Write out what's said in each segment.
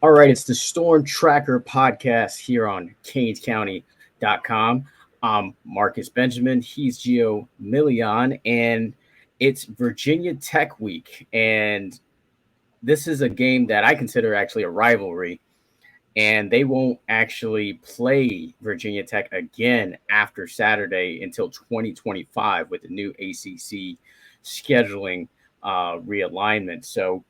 All right, it's the Storm Tracker podcast here on CanesCounty.com. I'm Marcus Benjamin. He's Gio Million, and it's Virginia Tech week. And this is a game that I consider actually a rivalry. And they won't actually play Virginia Tech again after Saturday until 2025 with the new ACC scheduling realignment. So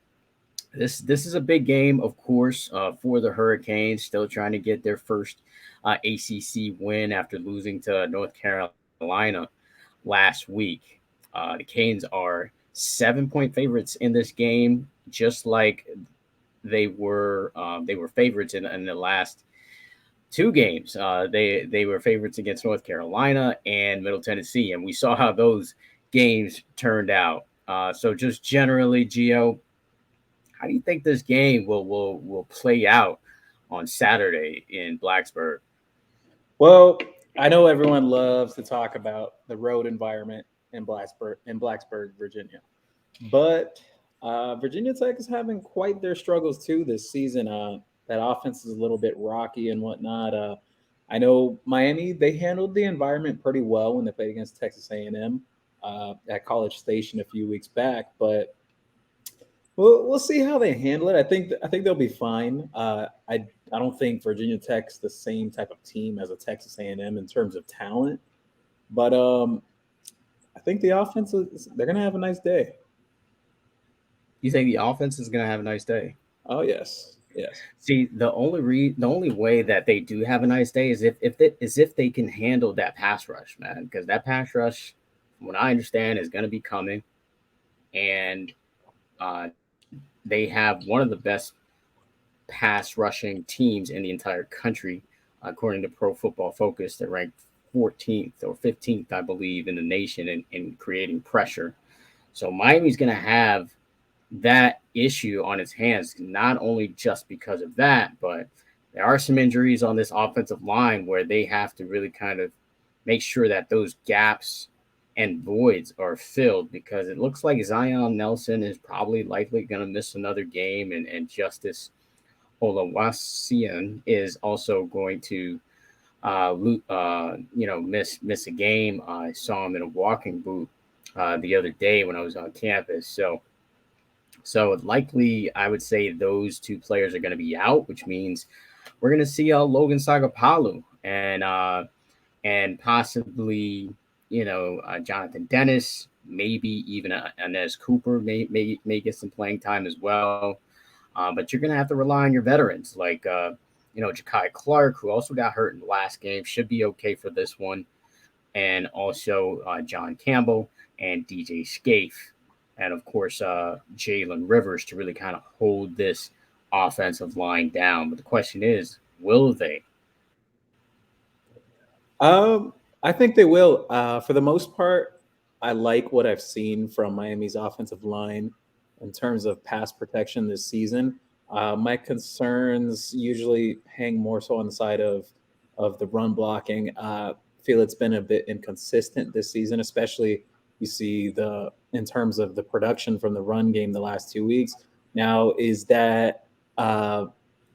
this is a big game, of course, for the Hurricanes. Still trying to get their first ACC win after losing to North Carolina last week. The Canes are 7-point favorites in this game, just like they were favorites in the last two games. They were favorites against North Carolina and Middle Tennessee, and we saw how those games turned out. So just generally, Geo, how do you think this game will play out on Saturday in Blacksburg? Well, I know everyone loves to talk about the road environment in Blacksburg, Virginia, but Virginia Tech is having quite their struggles too this season. That offense is a little bit rocky and whatnot. I know Miami, they handled the environment pretty well when they played against Texas A&M at College Station a few weeks back, but we'll see how they handle it. I think they'll be fine. I don't think Virginia Tech's the same type of team as a Texas A&M in terms of talent, but I think the offense they're gonna have a nice day. You think the offense is going to have a nice day? Oh yes, yes. See, the only way that they do have a nice day is if they can handle that pass rush, man. Because that pass rush, from what I understand, is going to be coming, and they have one of the best pass rushing teams in the entire country, according to Pro Football Focus. They're ranked 14th or 15th, I believe, in the nation in creating pressure. So Miami's going to have that issue on its hands, not only just because of that, but there are some injuries on this offensive line where they have to really kind of make sure that those gaps and voids are filled because it looks like Zion Nelson is probably likely going to miss another game, and Justice Olawasian is also going to miss a game. I saw him in a walking boot the other day when I was on campus. So likely, I would say those two players are going to be out, which means we're going to see Logan Sagapalu and possibly Jonathan Dennis, maybe even Inez Cooper may get some playing time as well. But you're going to have to rely on your veterans like Ja'Kai Clark, who also got hurt in the last game, should be okay for this one, and also John Campbell and DJ Scaife, and of course Jalen Rivers to really kind of hold this offensive line down. But the question is, will they? I think they will. For the most part, I like what I've seen from Miami's offensive line in terms of pass protection this season. My concerns usually hang more so on the side of the run blocking. Feel it's been a bit inconsistent this season, especially you see the in terms of the production from the run game the last 2 weeks. Now, is that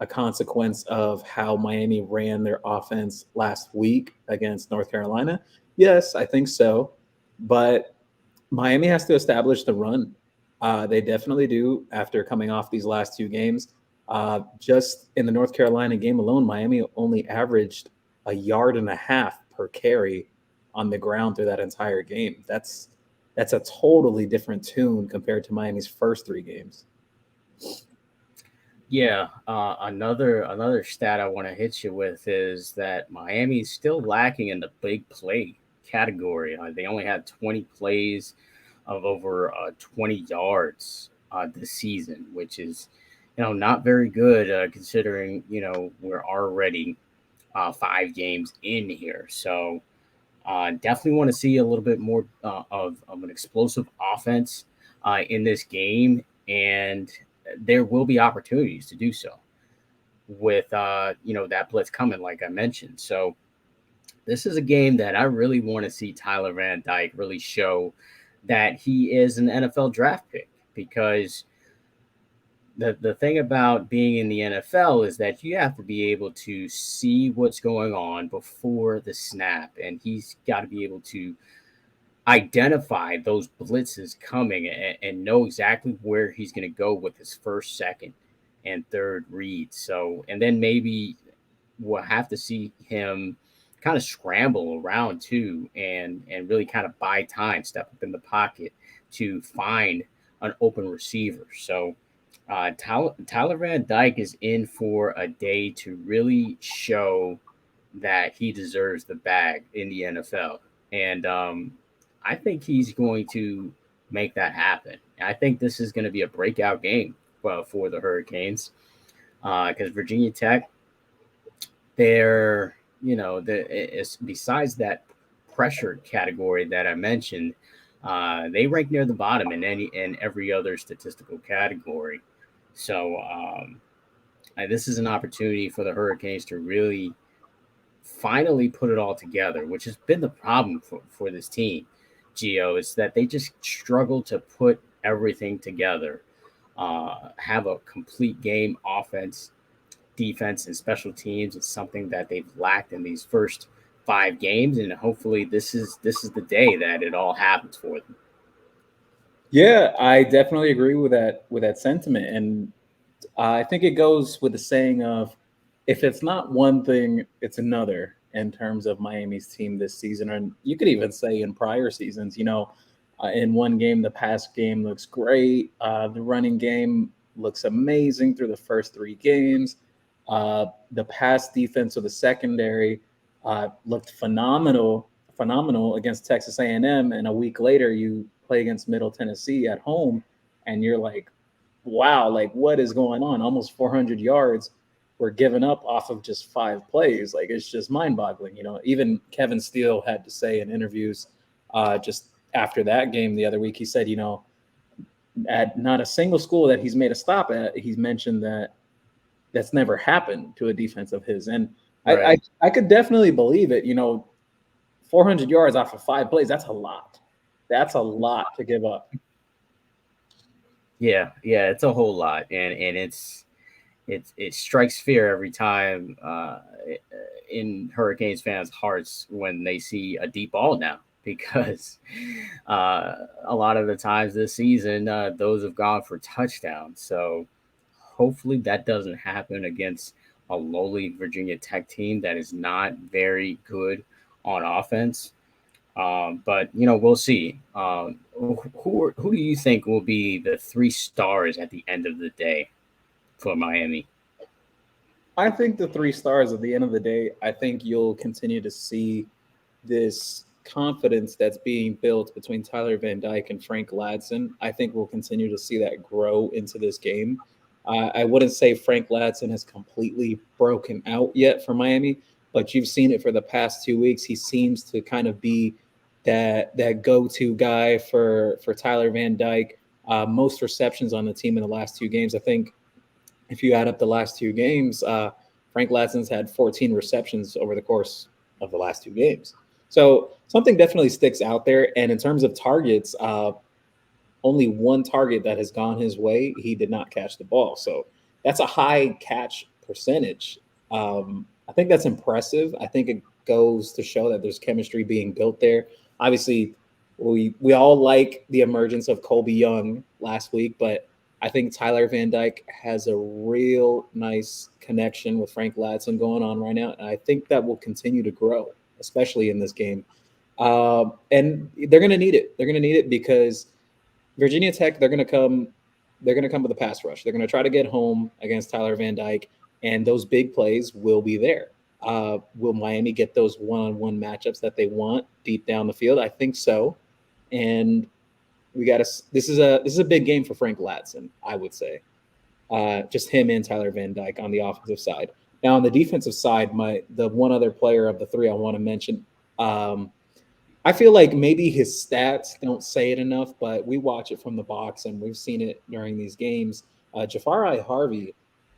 a consequence of how Miami ran their offense last week against North Carolina? Yes, I think so. But Miami has to establish the run. They definitely do after coming off these last two games. Just in the North Carolina game alone, Miami only averaged a yard and a half per carry on the ground through that entire game. That's a totally different tune compared to Miami's first three games. Yeah, another stat I want to hit you with is that Miami is still lacking in the big play category. They only had 20 plays of over 20 yards this season, which is not very good considering we're already 5 games in here. So definitely want to see a little bit more of an explosive offense in this game, and there will be opportunities to do so with that blitz coming, like I mentioned. So this is a game that I really want to see Tyler Van Dyke really show that he is an NFL draft pick because the thing about being in the NFL is that you have to be able to see what's going on before the snap, and he's got to be able to identify those blitzes coming and know exactly where he's going to go with his first, second, and third read. So, and then maybe we'll have to see him kind of scramble around too, and really kind of buy time, step up in the pocket to find an open receiver. So Tyler Van Dyke is in for a day to really show that he deserves the bag in the NFL. And I think he's going to make that happen. I think this is going to be a breakout game for the Hurricanes because Virginia Tech, they're, it's besides that pressure category that I mentioned, they rank near the bottom in every other statistical category. So this is an opportunity for the Hurricanes to really finally put it all together, which has been the problem for this team, Gio, is that they just struggle to put everything together, have a complete game offense, defense, and special teams. It's something that they've lacked in these first 5 games, and hopefully this is the day that it all happens for them. Yeah, I definitely agree with that sentiment, and I think it goes with the saying of, if it's not one thing, it's another in terms of Miami's team this season. And you could even say in prior seasons, in one game, the pass game looks great. The running game looks amazing through the first 3 games. The pass defense of the secondary looked phenomenal against Texas A&M. And a week later, you play against Middle Tennessee at home, and you're like, wow, like what is going on? Almost 400 yards were given up off of just 5 plays. Like it's just mind boggling. Even Kevin Steele had to say in interviews just after that game the other week, he said, at not a single school that he's made a stop at, he's mentioned that that's never happened to a defense of his. And I, Right. I could definitely believe it. 400 yards off of 5 plays, that's a lot. That's a lot to give up. Yeah, it's a whole lot, and it strikes fear every time in Hurricanes fans' hearts when they see a deep ball now, because a lot of the times this season those have gone for touchdowns. So hopefully that doesn't happen against a lowly Virginia Tech team that is not very good on offense. But we'll see. Who do you think will be the 3 stars at the end of the day for Miami? I think the 3 stars at the end of the day, I think you'll continue to see this confidence that's being built between Tyler Van Dyke and Frank Ladson. I think we'll continue to see that grow into this game. I wouldn't say Frank Ladson has completely broken out yet for Miami, but you've seen it for the past 2 weeks. He seems to kind of be that go-to guy for Tyler Van Dyke. Most receptions on the team in the last 2 games. I think if you add up the last 2 games, Frank Ladson's had 14 receptions over the course of the last 2 games. So something definitely sticks out there. And in terms of targets, only one target that has gone his way, he did not catch the ball. So that's a high catch percentage. I think that's impressive. I think it goes to show that there's chemistry being built there. Obviously, we all like the emergence of Colby Young last week, but I think Tyler Van Dyke has a real nice connection with Frank Ladson going on right now, and I think that will continue to grow, especially in this game. And they're going to need it. They're going to need it because Virginia Tech, they're going to come. They're going to come with a pass rush. They're going to try to get home against Tyler Van Dyke, and those big plays will be there. Will Miami get those one-on-one matchups that they want deep down the field? I think so. And we got to. This is a big game for Frank Ladson, I would say. Just him and Tyler Van Dyke on the offensive side. Now on the defensive side, the one other player of the three I want to mention. I feel like maybe his stats don't say it enough, but we watch it from the box and we've seen it during these games. Jafari Harvey,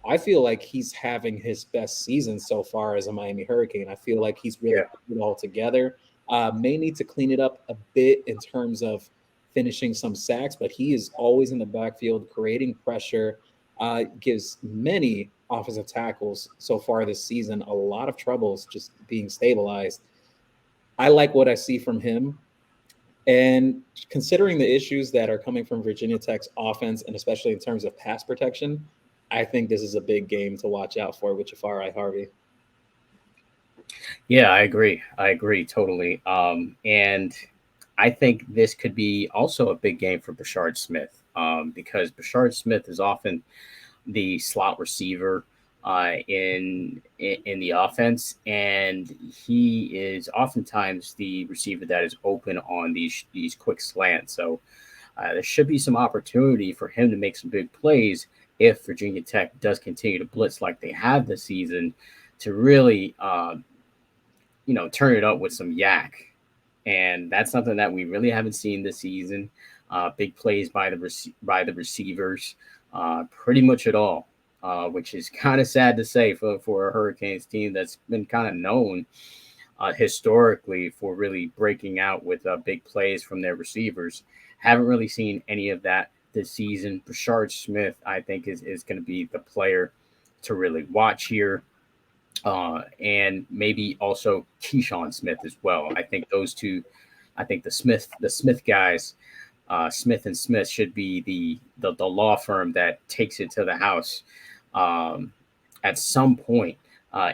I feel like he's having his best season so far as a Miami Hurricane. I feel like he's really Yeah. put it all together. May need to clean it up a bit in terms of finishing some sacks, but he is always in the backfield creating pressure. gives many offensive tackles so far this season a lot of troubles just being stabilized. I like what I see from him. And considering the issues that are coming from Virginia Tech's offense, and especially in terms of pass protection, I think this is a big game to watch out for with Jafari Harvey. Yeah, I agree. I agree totally. And I think this could be also a big game for Bashard Smith, because Bashard Smith is often the slot receiver in the offense, and he is oftentimes the receiver that is open on these quick slants. So there should be some opportunity for him to make some big plays if Virginia Tech does continue to blitz like they have this season, to really turn it up with some yak. And that's something that we really haven't seen this season. Big plays by the receivers, pretty much at all, which is kind of sad to say for a Hurricanes team that's been kind of known historically for really breaking out with big plays from their receivers. Haven't really seen any of that this season. Brashard Smith, I think, is going to be the player to really watch here, and maybe also Keyshawn Smith as well. I think those two, I think the Smith guys, Smith and Smith should be the law firm that takes it to the house um, at some point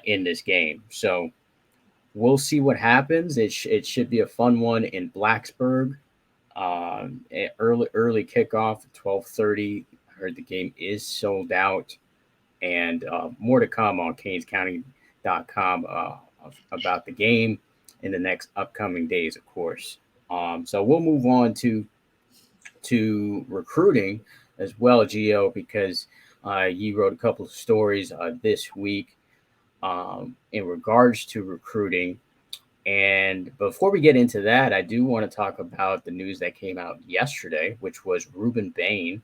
in this game. So we'll see what happens. It should be a fun one in Blacksburg. Early kickoff, 12:30. I heard the game is sold out, and more to come on CanesCounty.com about the game in the next upcoming days, of course. So we'll move on to recruiting as well, Gio, because you wrote a couple of stories this week in regards to recruiting. And before we get into that, I do want to talk about the news that came out yesterday, which was Ruben Bain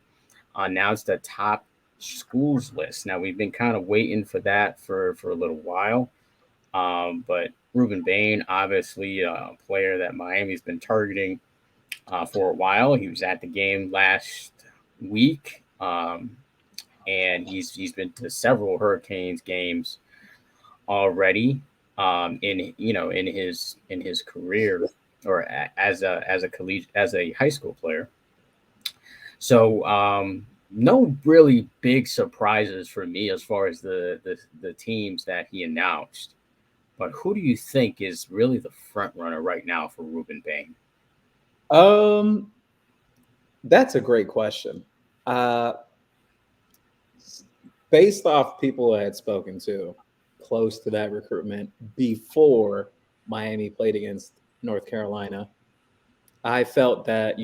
announced the top schools list. Now we've been kind of waiting for that for a little while, but Ruben Bain, obviously a player that Miami's been targeting for a while. He was at the game last week, and he's been to several Hurricanes games already, in his career, or as a high school player. So no really big surprises for me as far as the teams that he announced. But who do you think is really the front runner right now for Ruben Bain? Um, that's a great question. Uh, Based off people I had spoken to close to that recruitment before Miami played against North Carolina, I felt that,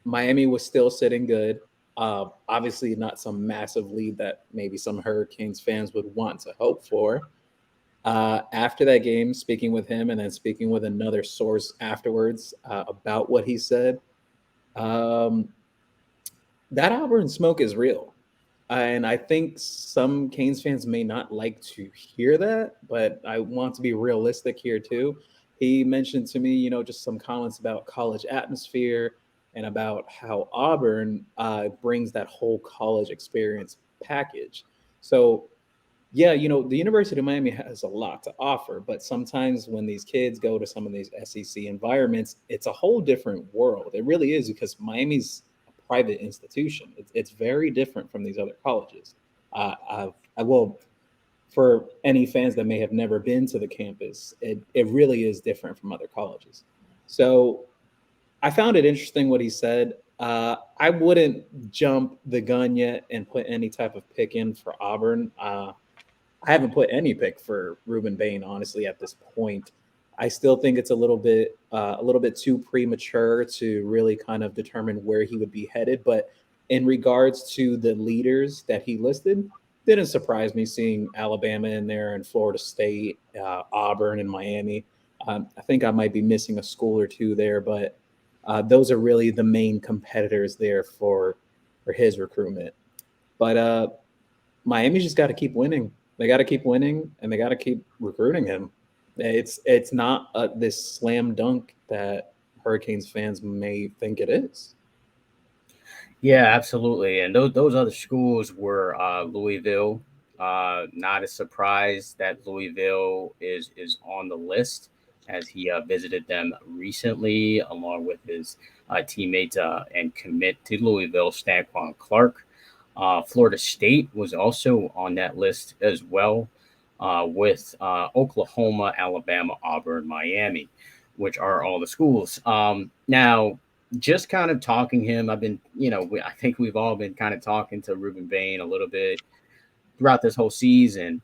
Miami was still sitting good. Obviously, not some massive lead that maybe some Hurricanes fans would want to hope for. After that game, speaking with him and then speaking with another source afterwards about what he said, um, that Auburn smoke is real. And I think some Canes fans may not like to hear that, but I want to be realistic here too. He mentioned to me, just some comments about college atmosphere and about how Auburn brings that whole college experience package. So yeah, the University of Miami has a lot to offer, but sometimes when these kids go to some of these SEC environments, it's a whole different world. It really is, because Miami's a private institution. It's very different from these other colleges. I will, for any fans that may have never been to the campus, it really is different from other colleges. So I found it interesting what he said. I wouldn't jump the gun yet and put any type of pick in for Auburn. I haven't put any pick for Ruben Bain, honestly, at this point. I still think it's a little bit too premature to really kind of determine where he would be headed. But in regards to the leaders that he listed, didn't surprise me seeing Alabama in there and Florida State, Auburn, and Miami. I think I might be missing a school or two there, but those are really the main competitors there for his recruitment. But Miami just got to keep winning. They got to keep winning, and they got to keep recruiting him. It's not this slam dunk that Hurricanes fans may think it is. Yeah, absolutely. And those other schools were Louisville. Not a surprise that Louisville is on the list, as he visited them recently along with his teammate and commit to Louisville, Stanquan Clark. Florida State was also on that list as well, with Oklahoma, Alabama, Auburn, Miami, which are all the schools. Now, just kind of talking him, I've been, I think we've all been kind of talking to Ruben Bain a little bit throughout this whole season.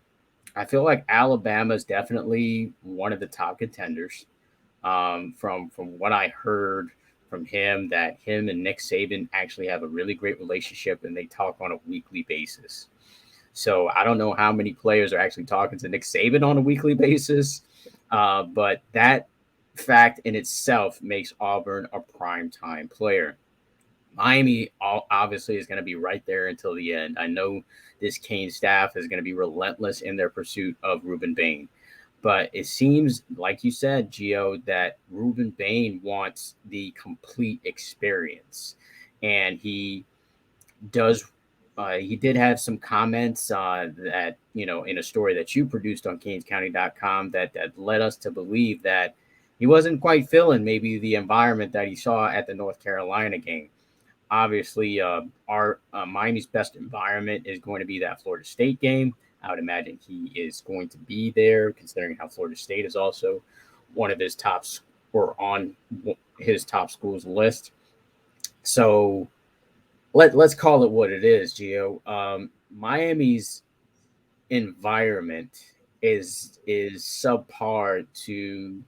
I feel like Alabama is definitely one of the top contenders. From what I heard from him, that him and Nick Saban actually have a really great relationship and they talk on a weekly basis. So I don't know how many players are actually talking to Nick Saban on a weekly basis, but that fact in itself makes Auburn a prime time player. Miami obviously is going to be right there until the end. I know this Kane staff is going to be relentless in their pursuit of Ruben Bain. But it seems, like you said, Gio, that Ruben Bain wants the complete experience. And does he did have some comments that, in a story that you produced on canescounty.com that led us to believe that he wasn't quite feeling maybe the environment that he saw at the North Carolina game. Obviously, our Miami's best environment is going to be that Florida State game. I would imagine he is going to be there, considering how Florida State is also one of his tops or on his top schools list. So let's call it what it is, Gio. Miami's environment is subpar to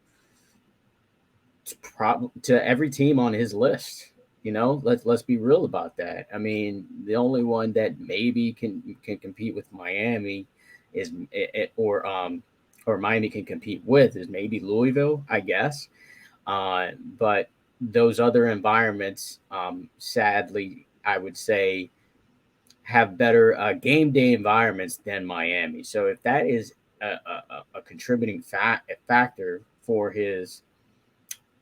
every team on his list. Let's be real about that. I mean, the only one that maybe can compete with Miami is or Miami can compete with is maybe Louisville, I guess. But those other environments, sadly, I would say, have better game day environments than Miami. So if that is a contributing factor for his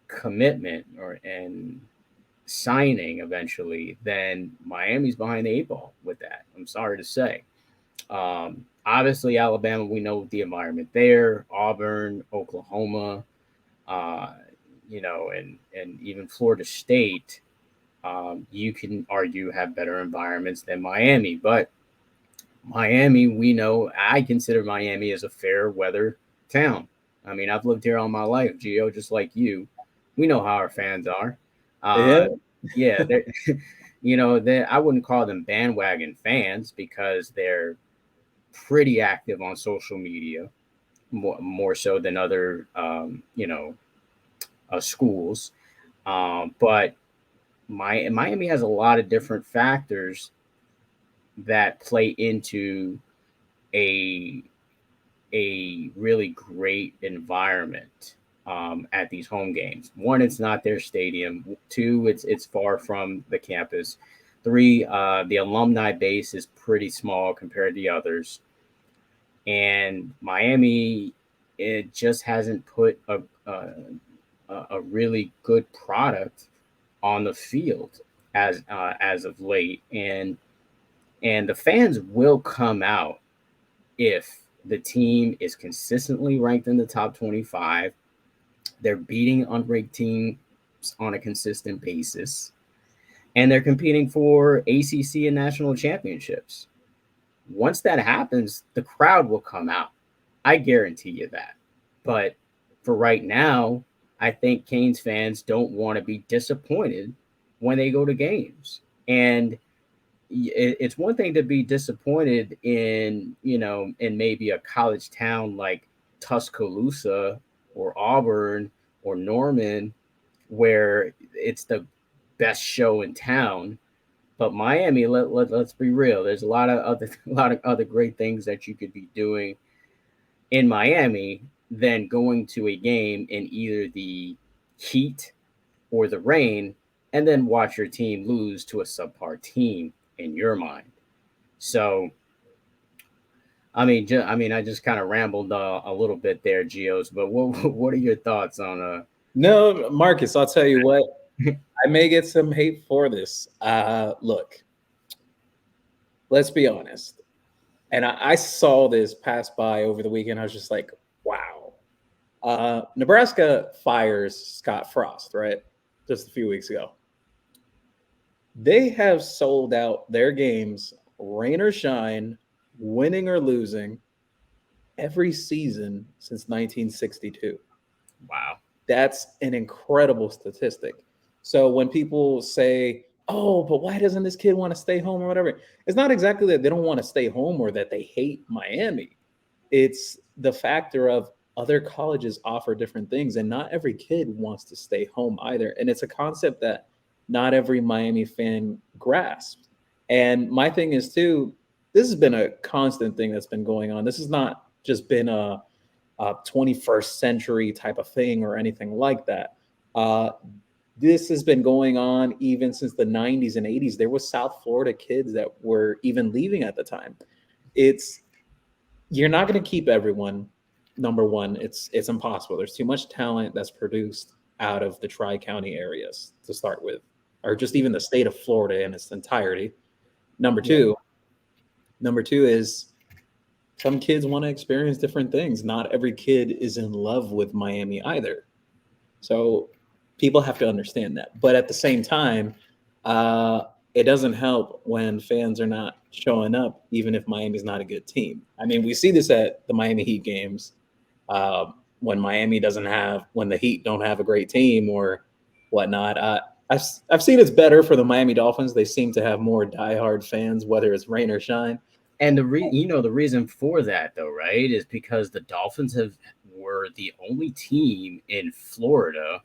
commitment and signing eventually, then Miami's behind the eight ball with that. I'm sorry to say. Obviously, Alabama, we know the environment there. Auburn, Oklahoma, uh, and even Florida State. You can argue have better environments than Miami, but Miami, we know, I consider Miami as a fair weather town. I mean, I've lived here all my life, Gio, just like you. We know how our fans are. Yeah, Uh, yeah, they're, I wouldn't call them bandwagon fans because they're pretty active on social media, more so than other, schools. But Miami has a lot of different factors that play into a really great environment at these home games. One, it's not their stadium. Two, it's far from the campus. Three, the alumni base is pretty small compared to the others. And Miami, it just hasn't put a really good product on the field as of late, and the fans will come out if the team is consistently ranked in the top 25, they're beating unranked teams on a consistent basis, and they're competing for ACC and national championships. Once that happens, the crowd will come out. I guarantee you that. But for right now, I think Canes fans don't want to be disappointed when they go to games. And it's one thing to be disappointed in maybe a college town like Tuscaloosa or Auburn or Norman, where it's the best show in town. But Miami, let's be real, there's a lot of other a lot of other great things that you could be doing in Miami than going to a game in either the heat or the rain and then watch your team lose to a subpar team in your mind. So, I just kind of rambled a little bit there, Geos. But what what are your thoughts on no, Marcus, I'll tell you what. I may get some hate for this. Look, let's be honest. And I saw this pass by over the weekend. I was just like, wow. Nebraska fires Scott Frost, right? Just a few weeks ago. They have sold out their games, rain or shine, winning or losing, every season since 1962. Wow. That's an incredible statistic. So when people say, "Oh, but why doesn't this kid want to stay home or whatever?" It's not exactly that they don't want to stay home or that they hate Miami. It's the factor of other colleges offer different things, and not every kid wants to stay home either. And it's a concept that not every Miami fan grasps. And my thing is too, this has been a constant thing that's been going on. This has not just been a 21st century type of thing or anything like that. Uh, this has been going on even since the 90s and 80s. There was South Florida kids that were even leaving at the time. It's You're not going to keep everyone. Number one, it's impossible. There's too much talent that's produced out of the tri-county areas to start with, or just even the state of Florida in its entirety. Number Yeah. two, number two is some kids want to experience different things. Not every kid is in love with Miami either. So people have to understand that. But at the same time, uh, it doesn't help when fans are not showing up, even if Miami's not a good team. I mean, we see this at the Miami Heat games when when the Heat don't have a great team or whatnot. I've seen it's better for the Miami Dolphins. They seem to have more diehard fans, whether it's rain or shine. And the reason for that though, right, is because the Dolphins have were the only team in Florida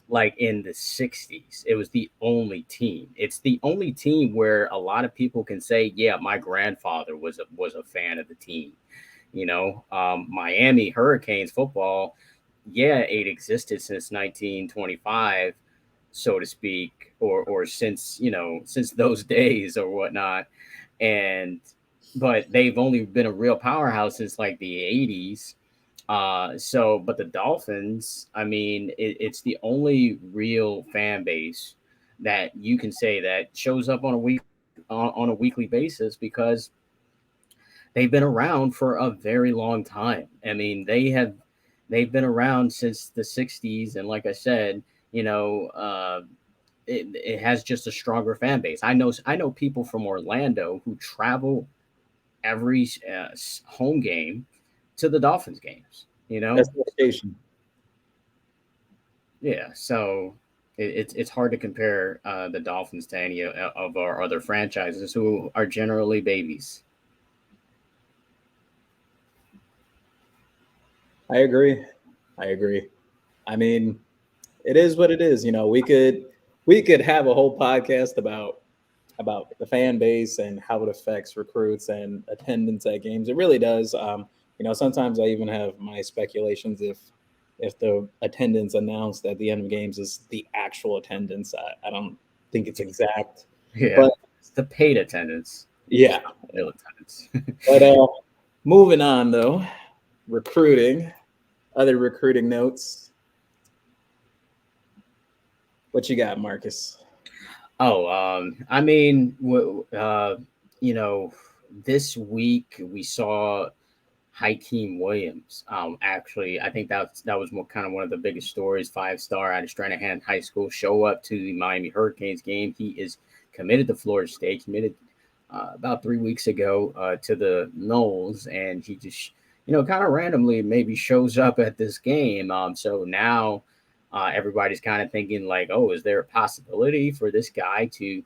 like in the 60s. It was the only team. It's the only team where a lot of people can say, yeah, my grandfather was a fan of the team. Miami Hurricanes football, yeah, it existed since 1925, so to speak, or since since those days or whatnot, and but they've only been a real powerhouse since like the 80s. But the Dolphins, I mean, it's the only real fan base that you can say that shows up on a weekly basis because they've been around for a very long time. I mean, they've been around since the 60s, and like I said, you know, it has just a stronger fan base. I know people from Orlando who travel every home game to the Dolphins games. That's dedication. Yeah. So it's hard to compare the Dolphins to any of our other franchises who are generally babies. I agree. I agree. I mean, it is what it is. We could have a whole podcast about the fan base and how it affects recruits and attendance at games. It really does. Sometimes I even have my speculations if the attendance announced at the end of games is the actual attendance. I don't think it's exact, Yeah, but it's the paid attendance, yeah. real attendance. But moving on though, recruiting. Other recruiting notes. What you got, Marcus? Oh, I mean, you know, this week we saw Hakeem Williams. Actually, I think that was kind of one of the biggest stories. 5-star out of Stranahan High School show up to the Miami Hurricanes game. He is committed to Florida State. Committed about 3 weeks ago to the Knowles, and he just kind of randomly maybe shows up at this game. So now everybody's kind of thinking like, oh, is there a possibility for this guy to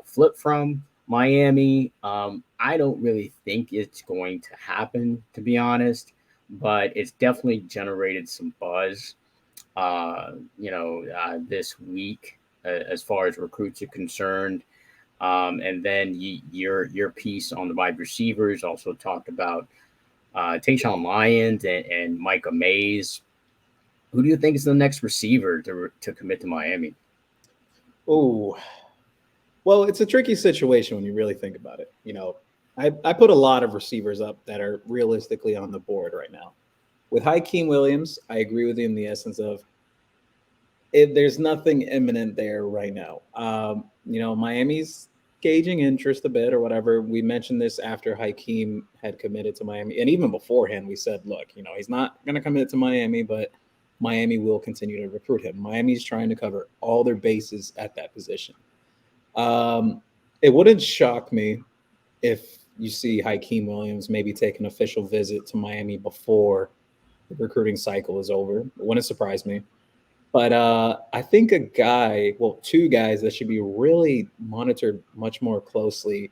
flip from Miami? I don't really think it's going to happen, to be honest, but it's definitely generated some buzz, this week as far as recruits are concerned. And then your piece on the wide receivers also talked about Tayshawn Lyons and Micah Mays. Who do you think is the next receiver to commit to Miami? Oh, well, it's a tricky situation when you really think about it. I put a lot of receivers up that are realistically on the board right now. With Hakeem Williams, I agree with you in the essence of there's nothing imminent there right now. Miami's gauging interest a bit or whatever. We mentioned this after Hakeem had committed to Miami, and even beforehand, we said, look, he's not going to commit to Miami, but Miami will continue to recruit him. Miami's trying to cover all their bases at that position. It wouldn't shock me if you see Hakeem Williams maybe take an official visit to Miami before the recruiting cycle is over. It wouldn't surprise me. But I think two guys that should be really monitored much more closely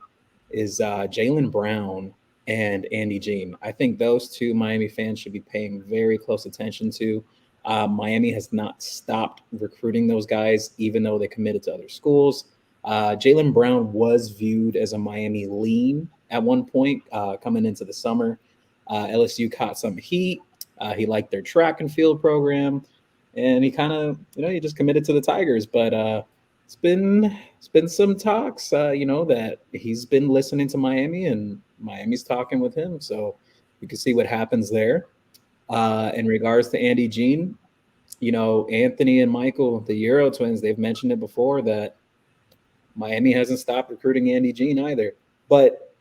is Jalen Brown and Andy Jean. I think those two Miami fans should be paying very close attention to. Miami has not stopped recruiting those guys, even though they committed to other schools. Jalen Brown was viewed as a Miami lean at one point coming into the summer. LSU caught some heat. He liked their track and field program, and he kind of, he just committed to the Tigers. But it's been some talks, that he's been listening to Miami, and Miami's talking with him. So you can see what happens there. In regards to Andy Jean, Anthony and Michael, the Euro twins, they've mentioned it before that Miami hasn't stopped recruiting Andy Jean either. But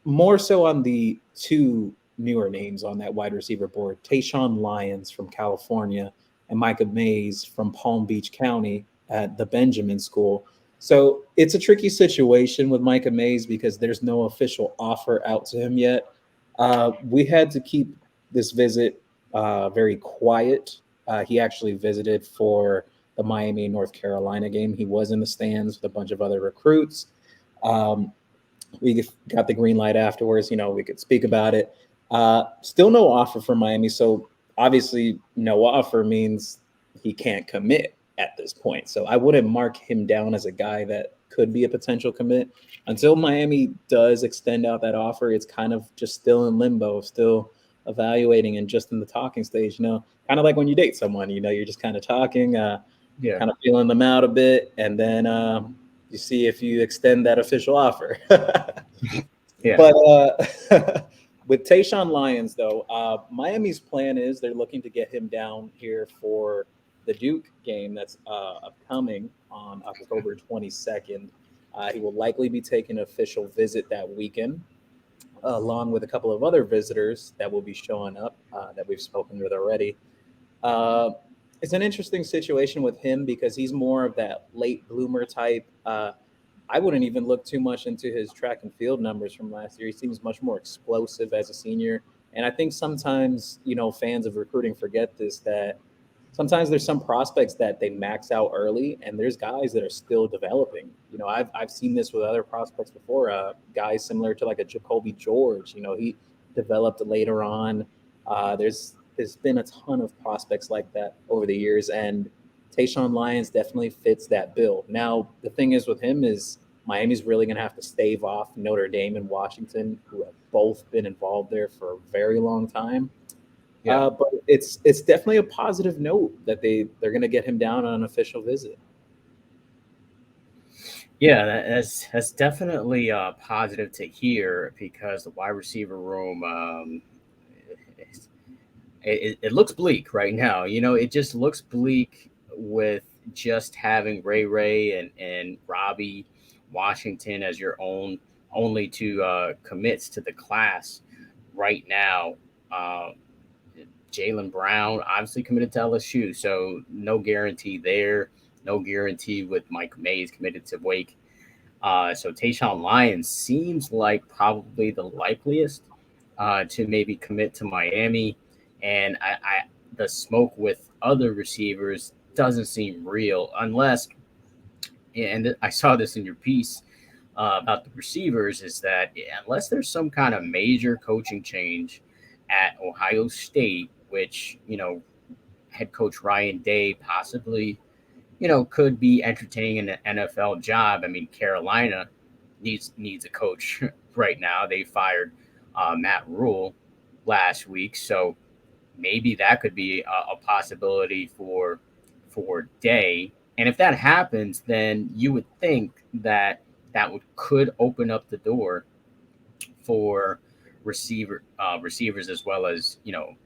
more so on the two newer names on that wide receiver board, Tayshawn Lyons from California and Micah Mays from Palm Beach County at the Benjamin School. So it's a tricky situation with Micah Mays because there's no official offer out to him yet. We had to keep this visit very quiet. He actually visited for the Miami North Carolina game. He was in the stands with a bunch of other recruits. We got the green light afterwards. We could speak about it. Still no offer from Miami. So obviously, no offer means he can't commit at this point. So I wouldn't mark him down as a guy that could be a potential commit until Miami does extend out that offer. It's kind of just still in limbo, still evaluating and just in the talking stage. Kind of like when you date someone. You're just kind of talking, Yeah. kind of feeling them out a bit, and then you see if you extend that official offer. Yeah. But with Tayshawn Lyons, though, Miami's plan is they're looking to get him down here for the Duke game that's upcoming on October 22nd. He will likely be taking an official visit that weekend, along with a couple of other visitors that will be showing up that we've spoken with already. Uh, it's an interesting situation with him because he's more of that late bloomer type. I wouldn't even look too much into his track and field numbers from last year. He seems much more explosive as a senior. And I think sometimes, fans of recruiting forget this, that sometimes there's some prospects that they max out early and there's guys that are still developing. I've seen this with other prospects before, guys similar to like a Jacoby George, he developed later on. There's been a ton of prospects like that over the years, and Tayshawn Lyons definitely fits that bill. Now, the thing is with him is Miami's really going to have to stave off Notre Dame and Washington, who have both been involved there for a very long time. Yeah. But it's definitely a positive note that they're going to get him down on an official visit. Yeah, that's definitely positive to hear because the wide receiver room, it looks bleak right now. It just looks bleak with just having Ray and Robbie Washington as your only two commits to the class right now. Uh, Jalen Brown obviously committed to LSU, so no guarantee there. No guarantee with Mike Mays committed to Wake. So Tayshawn Lyons seems like probably the likeliest to maybe commit to Miami, and the smoke with other receivers doesn't seem real unless, and I saw this in your piece about the receivers, is that unless there's some kind of major coaching change at Ohio State, which head coach Ryan Day possibly could be entertaining an NFL job. I mean, Carolina needs a coach right now. They fired Matt Rule last week, so maybe that could be a possibility for Day. And if that happens, then you would think that could open up the door for receivers as well as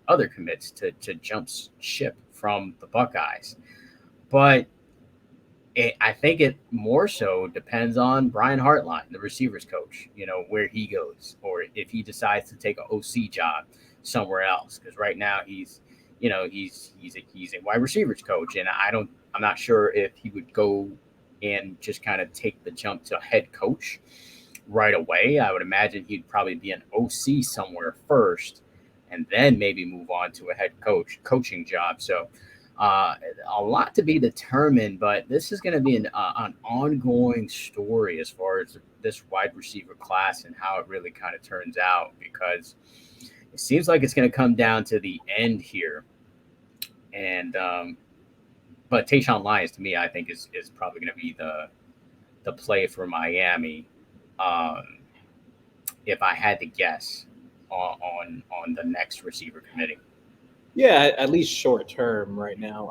other commits to jump ship from the Buckeyes. but I think it more so depends on Brian Hartline, the receivers coach, where he goes, or if he decides to take an OC job somewhere else. Because right now he's a wide receivers coach, and I'm not sure if he would go and just kind of take the jump to head coach right away. I would imagine he'd probably be an OC somewhere first, and then maybe move on to a head coaching job. So uh, a lot to be determined, but this is going to be an ongoing story as far as this wide receiver class and how it really kind of turns out, because it seems like it's going to come down to the end here. And but Tayshawn Lyons to me, I think is probably going to be the play for Miami. Um, if I had to guess on the next receiver committee. Yeah, at least short term right now.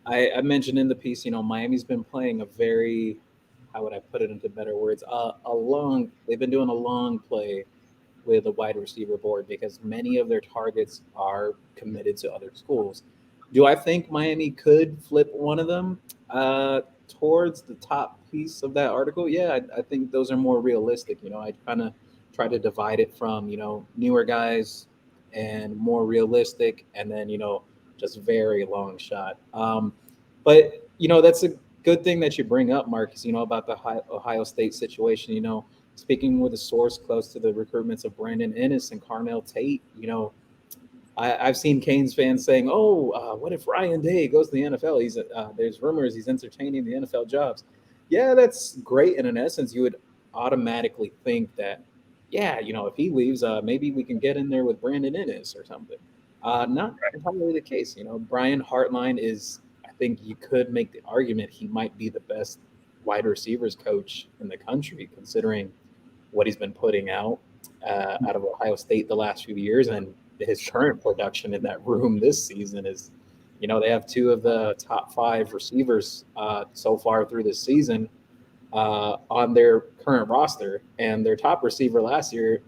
I mentioned in the piece, Miami's been playing a very, how would I put it into better words? They've been doing a long play with a wide receiver board because many of their targets are committed to other schools. Do I think Miami could flip one of them towards the top piece of that article? Yeah, I think those are more realistic. I kind of try to divide it from newer guys and more realistic, and then just very long shot. But that's a good thing that you bring up, Marcus. About the Ohio State situation. Speaking with a source close to the recruitments of Brandon Ennis and Carnell Tate, I've seen Canes fans saying, "Oh, what if Ryan Day goes to the NFL? There's rumors he's entertaining the NFL jobs." Yeah, that's great. And in essence, you would automatically think that, yeah, if he leaves, maybe we can get in there with Brandon Ennis or something. Not entirely the case. Brian Hartline is. I think you could make the argument he might be the best wide receivers coach in the country, considering what he's been putting out of Ohio State the last few years, and his current production in that room this season is, they have two of the top five receivers so far through this season on their current roster, and their top receiver last year,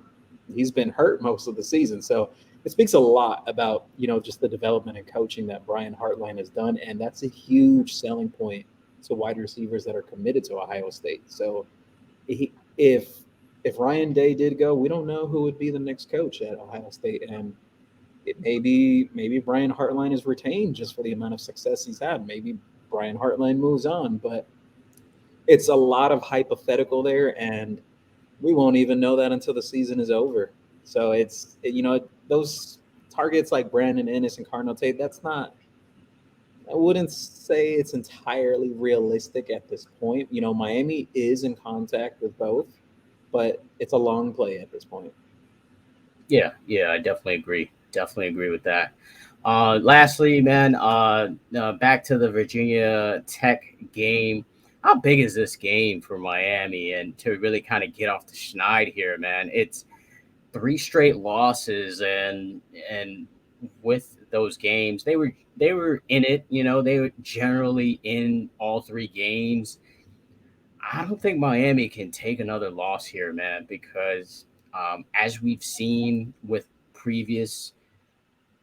he's been hurt most of the season. So it speaks a lot about just the development and coaching that Brian Hartline has done, and that's a huge selling point to wide receivers that are committed to Ohio State. So he, if Ryan Day did go, we don't know who would be the next coach at Ohio State, and maybe Brian Hartline is retained just for the amount of success he's had. Maybe Brian Hartline moves on, but it's a lot of hypothetical there, and we won't even know that until the season is over. So those targets like Brandon Ennis and Cardinal Tate. That's not. I wouldn't say it's entirely realistic at this point. Miami is in contact with both, but it's a long play at this point. Yeah, yeah, I definitely agree. Definitely agree with that. Lastly, man, back to the Virginia Tech game. How big is this game for Miami? And to really kind of get off the schneid here, man, it's three straight losses, and with those games, they were in it. They were generally in all three games. I don't think Miami can take another loss here, man, because as we've seen with previous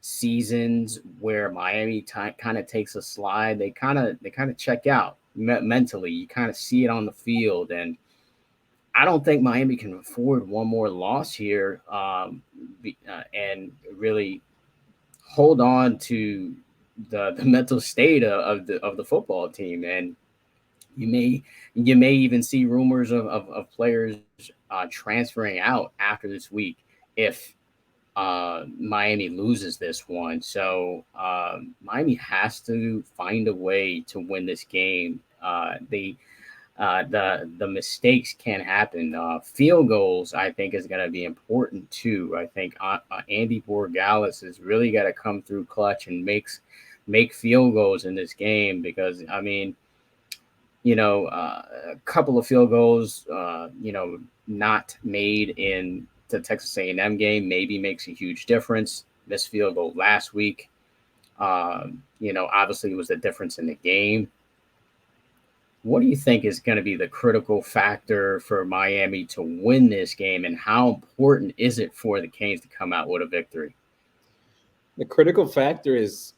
seasons where Miami kind of takes a slide, they kind of check out mentally. You kind of see it on the field, and I don't think Miami can afford one more loss here, and really hold on to the mental state of the football team. And you may you may even see rumors of players transferring out after this week if Miami loses this one. So Miami has to find a way to win this game. The mistakes can happen. Field goals, I think, is going to be important too. I think Andy Borgalis has really got to come through clutch and make field goals in this game, because I mean, a couple of field goals, not made in the Texas A&M game maybe makes a huge difference. This field goal last week, obviously it was the difference in the game. What do you think is going to be the critical factor for Miami to win this game, and how important is it for the Canes to come out with a victory? The critical factor is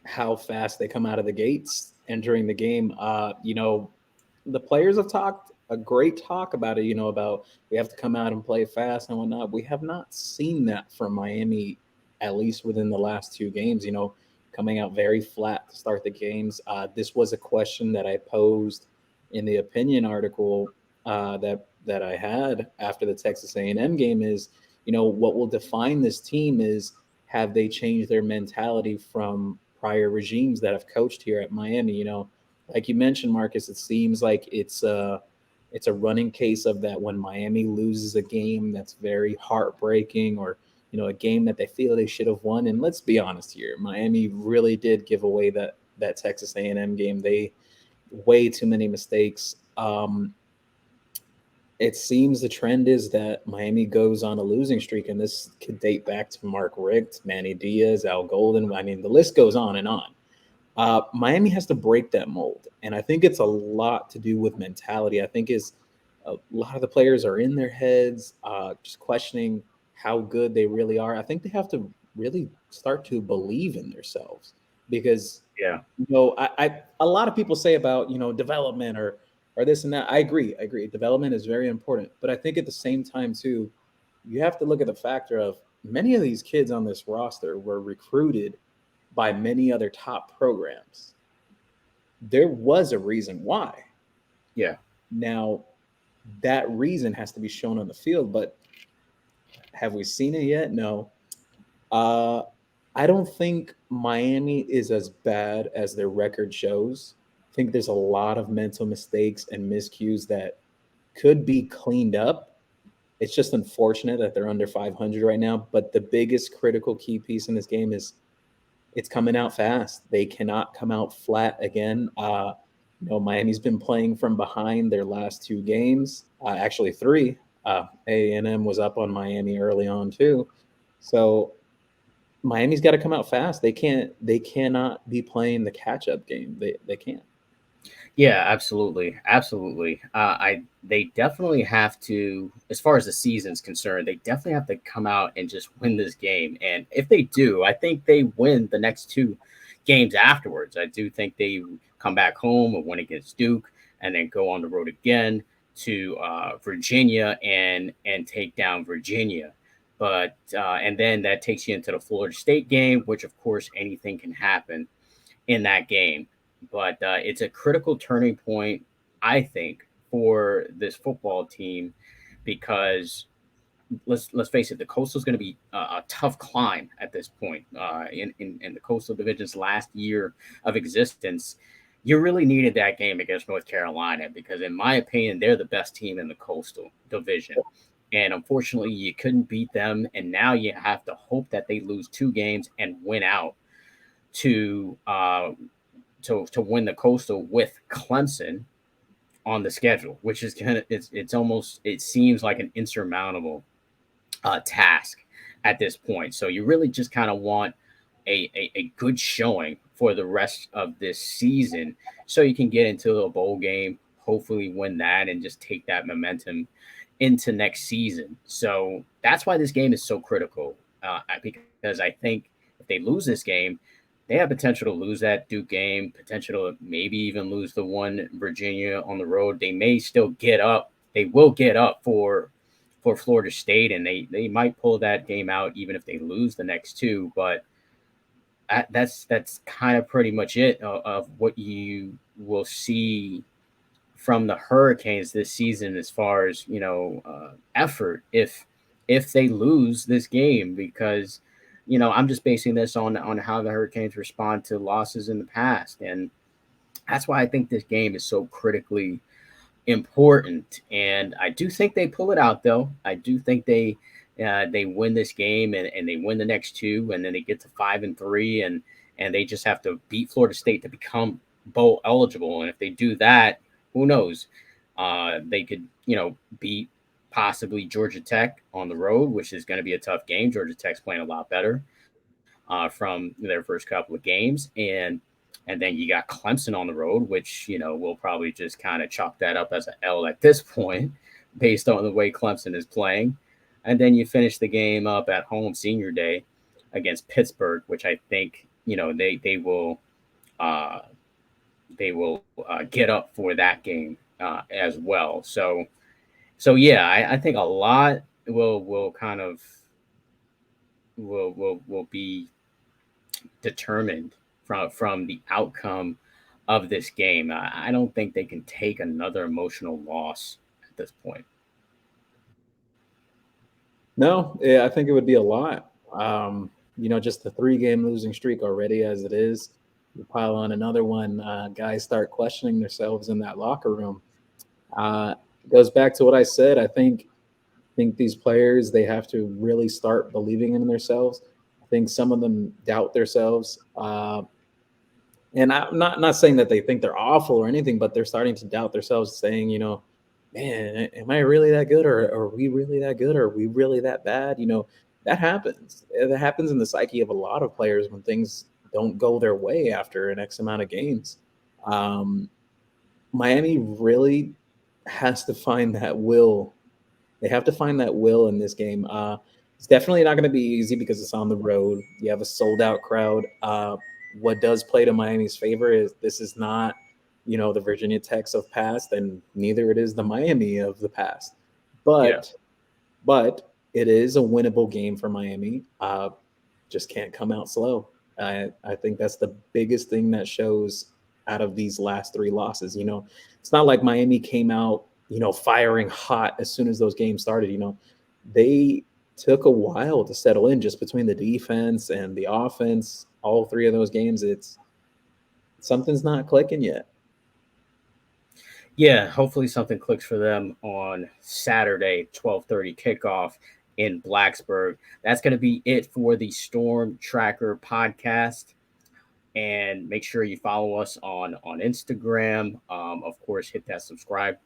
how fast they come out of the gates entering the game. The players have talked a great talk about it, about we have to come out and play fast and whatnot. We have not seen that from Miami, at least within the last two games, coming out very flat to start the games. This was a question that I posed in the opinion article that I had after the Texas A&M game is, what will define this team is have they changed their mentality from prior regimes that have coached here at Miami? Like you mentioned, Marcus, it seems like it's a running case of that when Miami loses a game that's very heartbreaking, or a game that they feel they should have won. And let's be honest here, Miami really did give away that Texas A&M game. They way too many mistakes. It seems the trend is that Miami goes on a losing streak, and this could date back to Mark Richt, Manny Diaz, Al Golden. I mean, the list goes on and on. Miami has to break that mold, and I think it's a lot to do with mentality. I think is a lot of the players are in their heads, just questioning how good they really are. I think they have to really start to believe in themselves because Yeah. a lot of people say about development or this and that. I agree. I agree. Development is very important, but I think at the same time too, you have to look at the factor of many of these kids on this roster were recruited by many other top programs. There was a reason why. Yeah. Now, that reason has to be shown on the field, but have we seen it yet? No. Uh, I don't think Miami is as bad as their record shows. I think there's a lot of mental mistakes and miscues that could be cleaned up. It's just unfortunate that they're under 500 right now. But the biggest critical key piece in this game is it's coming out fast. They cannot come out flat again. Miami's been playing from behind their last two games, actually three. A&M was up on Miami early on too, so Miami's got to come out fast. They can't. They cannot be playing the catch up game. They can't. Yeah, absolutely, absolutely. I They definitely have to, as far as the season's concerned, they definitely have to come out and just win this game. And if they do, I think they win the next two games afterwards. I do think they come back home and win against Duke, and then go on the road again to Virginia and take down Virginia. But and then that takes you into the Florida State game, which of course anything can happen in that game. But it's a critical turning point, I think, for this football team because let's face it, the Coastal is going to be a tough climb at this point. In the Coastal Division's last year of existence, you really needed that game against North Carolina because, in my opinion, they're the best team in the Coastal Division. And unfortunately, you couldn't beat them. And now you have to hope that they lose two games and win out to to win the Coastal with Clemson on the schedule, which is kind of it's almost it seems like an insurmountable task at this point. So you really just kind of want a good showing for the rest of this season, so you can get into a bowl game, hopefully win that, and just take that momentum into next season. So that's why this game is so critical, because I think if they lose this game, they have potential to lose that Duke game, potential to maybe even lose the one Virginia on the road. They may still get up. They will get up for Florida State, and they might pull that game out even if they lose the next two. But that's kind of pretty much it of what you will see from the Hurricanes this season as far as effort if they lose this game, because I'm just basing this on how the Hurricanes respond to losses in the past, and that's why I think this game is so critically important. And I do think they pull it out, though. I do think they win this game, and they win the next two, and then they get to 5-3, and they just have to beat Florida State to become bowl eligible. And if they do that, who knows? They could beat possibly Georgia Tech on the road, which is going to be a tough game. Georgia Tech's playing a lot better from their first couple of games, and then you got Clemson on the road, which we'll probably just kind of chalk that up as an L at this point, based on the way Clemson is playing. And then you finish the game up at home, Senior Day, against Pittsburgh, which I think they will uh, get up for that game as well. So yeah, I think a lot will kind of will be determined from the outcome of this game. I don't think they can take another emotional loss at this point. No, yeah, I think it would be a lot. Just the 3 game losing streak already as it is. You pile on another one, guys start questioning themselves in that locker room. It goes back to what I said. I think these players, they have to really start believing in themselves. I think some of them doubt themselves. And I'm not saying that they think they're awful or anything, but they're starting to doubt themselves, saying, man, am I really that good, or are we really that good, or are we really that bad? That happens. That happens in the psyche of a lot of players when things don't go their way after an X amount of games. Um, Miami really has to find that will. They have to find that will in this game. It's definitely not going to be easy because it's on the road. You have a sold out crowd. What does play to Miami's favor is this is not, the Virginia Techs of past, and neither it is the Miami of the past. Yeah. But it is a winnable game for Miami. Just can't come out slow. I think that's the biggest thing that shows out of these last 3 losses. It's not like Miami came out, firing hot as soon as those games started. They took a while to settle in just between the defense and the offense. All 3 of those games, it's something's not clicking yet. Yeah, hopefully something clicks for them on Saturday, 12:30 kickoff in Blacksburg. That's going to be it for the Storm Tracker podcast. And make sure you follow us on Instagram. Of course, hit that subscribe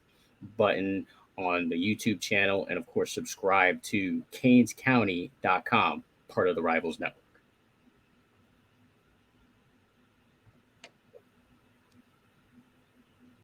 button on the YouTube channel, and of course, subscribe to CanesCounty.com, part of the Rivals Network.